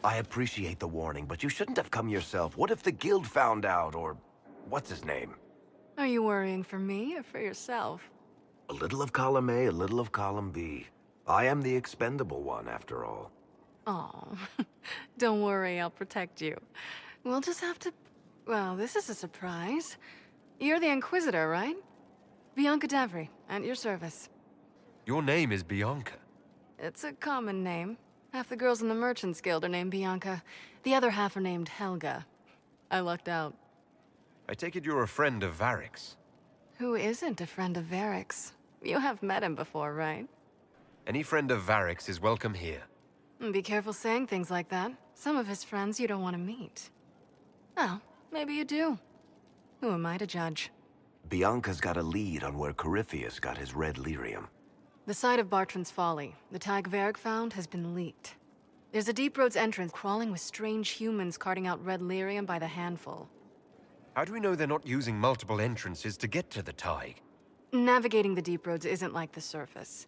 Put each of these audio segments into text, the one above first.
I appreciate the warning, but you shouldn't have come yourself. What if the guild found out, or what's his name? Are you worrying for me or for yourself? A little of column A, a little of column B. I am the expendable one, after all. Oh, don't worry, I'll protect you. We'll just have to... Well, this is a surprise. You're the Inquisitor, right? Bianca Davry, at your service. Your name is Bianca. It's a common name. Half the girls in the Merchants Guild are named Bianca. The other half are named Helga. I lucked out. I take it you're a friend of Varric's. Who isn't a friend of Varric's? You have met him before, right? Any friend of Varric's is welcome here. Be careful saying things like that. Some of his friends you don't want to meet. Well, maybe you do. Who am I to judge? Bianca's got a lead on where Corypheus got his red lyrium. The site of Bartran's Folly, the tag Varric found, has been leaked. There's a Deep Roads entrance crawling with strange humans carting out red lyrium by the handful. How do we know they're not using multiple entrances to get to the Tig? Navigating the Deep Roads isn't like the surface.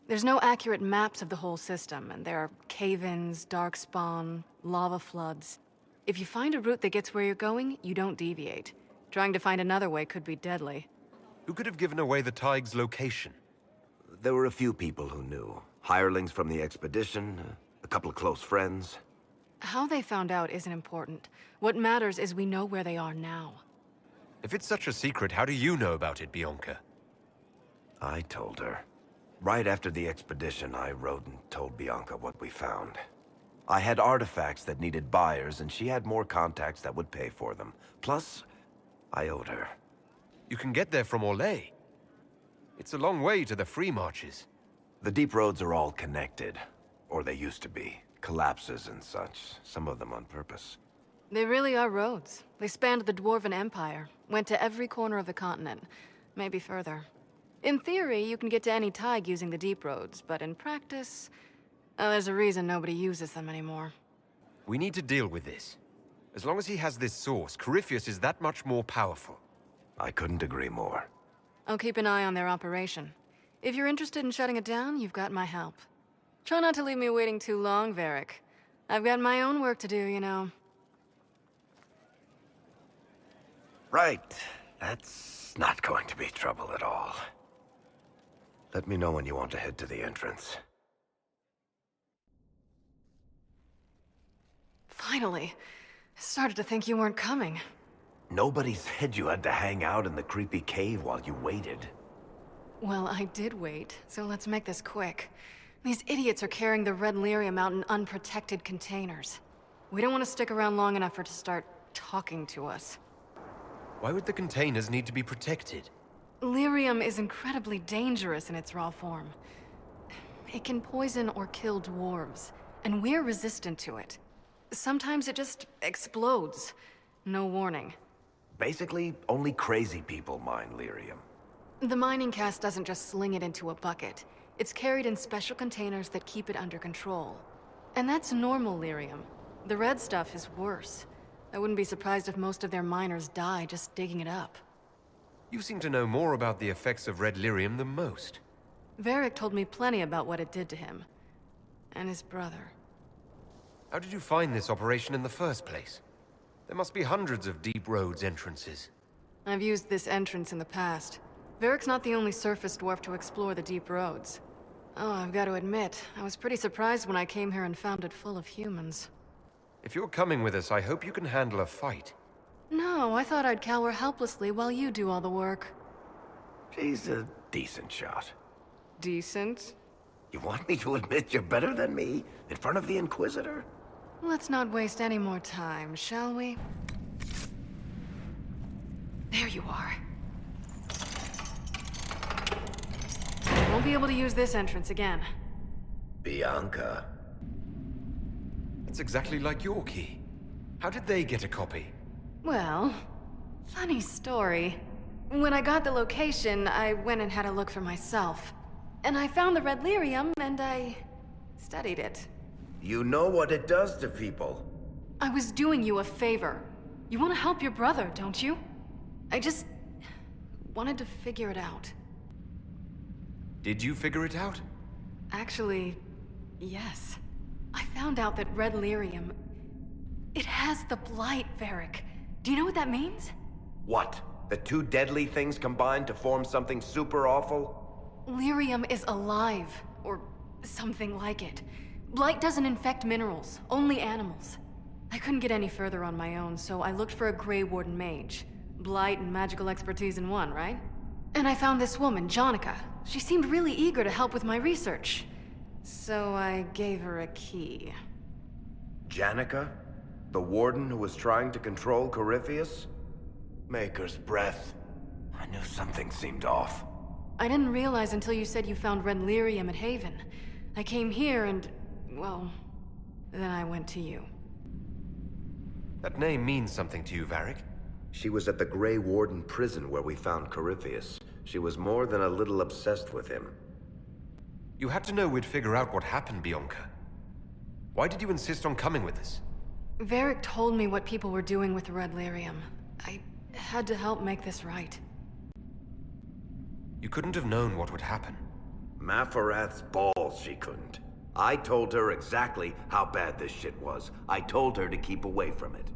There's no accurate maps of the whole system, and there are cave-ins, darkspawn, lava floods. If you find a route that gets where you're going, you don't deviate. Trying to find another way could be deadly. Who could have given away the Tig's location? There were a few people who knew. Hirelings from the expedition, a couple of close friends. How they found out isn't important. What matters is we know where they are now. If it's such a secret, how do you know about it, Bianca? I told her. Right after the expedition, I wrote and told Bianca what we found. I had artifacts that needed buyers, and she had more contacts that would pay for them. Plus, I owed her. You can get there from Orlais. It's a long way to the free marches. The deep roads are all connected. Or they used to be. Collapses and such, some of them on purpose. They really are roads. They spanned the Dwarven Empire, went to every corner of the continent, maybe further. In theory, you can get to any Tig using the deep roads, but in practice, there's a reason nobody uses them anymore. We need to deal with this. As long as he has this source, Corypheus is that much more powerful. I couldn't agree more. I'll keep an eye on their operation. If you're interested in shutting it down, you've got my help. Try not to leave me waiting too long, Varric. I've got my own work to do, you know. Right. That's not going to be trouble at all. Let me know when you want to head to the entrance. Finally. I started to think you weren't coming. Nobody said you had to hang out in the creepy cave while you waited. Well, I did wait, so let's make this quick. These idiots are carrying the red lyrium out in unprotected containers. We don't want to stick around long enough for it to start talking to us. Why would the containers need to be protected? Lyrium is incredibly dangerous in its raw form. It can poison or kill dwarves, and we're resistant to it. Sometimes it just explodes. No warning. Basically, only crazy people mine lyrium. The mining cast doesn't just sling it into a bucket. It's carried in special containers that keep it under control. And that's normal lyrium. The red stuff is worse. I wouldn't be surprised if most of their miners die just digging it up. You seem to know more about the effects of red lyrium than most. Varric told me plenty about what it did to him. And his brother. How did you find this operation in the first place? There must be hundreds of deep roads entrances. I've used this entrance in the past. Varric's not the only surface dwarf to explore the deep roads. Oh, I've got to admit, I was pretty surprised when I came here and found it full of humans. If you're coming with us, I hope you can handle a fight. No, I thought I'd cower helplessly while you do all the work. She's a decent shot. Decent? You want me to admit you're better than me in front of the Inquisitor? Let's not waste any more time, shall we? There you are. Won't be able to use this entrance again. Bianca. That's exactly like your key. How did they get a copy? Well, funny story. When I got the location, I went and had a look for myself. And I found the red lyrium, and I studied it. You know what it does to people. I was doing you a favor. You want to help your brother, don't you? I just wanted to figure it out. Did you figure it out? Actually, yes. I found out that red lyrium... It has the blight, Varric. Do you know what that means? What? The two deadly things combined to form something super awful? Lyrium is alive, or something like it. Blight doesn't infect minerals, only animals. I couldn't get any further on my own, so I looked for a Grey Warden mage. Blight and magical expertise in one, right? And I found this woman, Jonica. She seemed really eager to help with my research. So I gave her a key. Janica? The warden who was trying to control Corypheus? Maker's breath. I knew something seemed off. I didn't realize until you said you found red lyrium at Haven. I came here and, well, then I went to you. That name means something to you, Varric? She was at the Grey Warden prison where we found Corypheus. She was more than a little obsessed with him. You had to know we'd figure out what happened, Bianca. Why did you insist on coming with us? Varric told me what people were doing with the red lyrium. I had to help make this right. You couldn't have known what would happen. Mafarath's balls, she couldn't. I told her exactly how bad this shit was. I told her to keep away from it.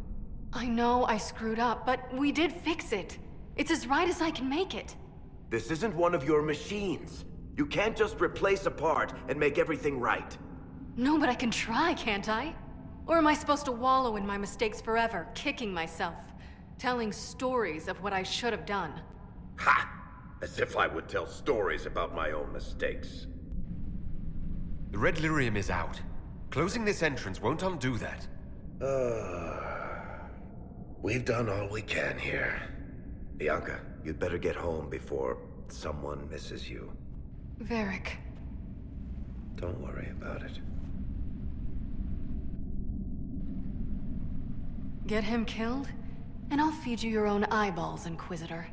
I know I screwed up, but we did fix it. It's as right as I can make it. This isn't one of your machines. You can't just replace a part and make everything right. No, but I can try, can't I? Or am I supposed to wallow in my mistakes forever, kicking myself, telling stories of what I should have done? Ha! As if I would tell stories about my own mistakes. The red lyrium is out. Closing this entrance won't undo that. We've done all we can here. Bianca, you'd better get home before someone misses you. Varric. Don't worry about it. Get him killed, and I'll feed you your own eyeballs, Inquisitor.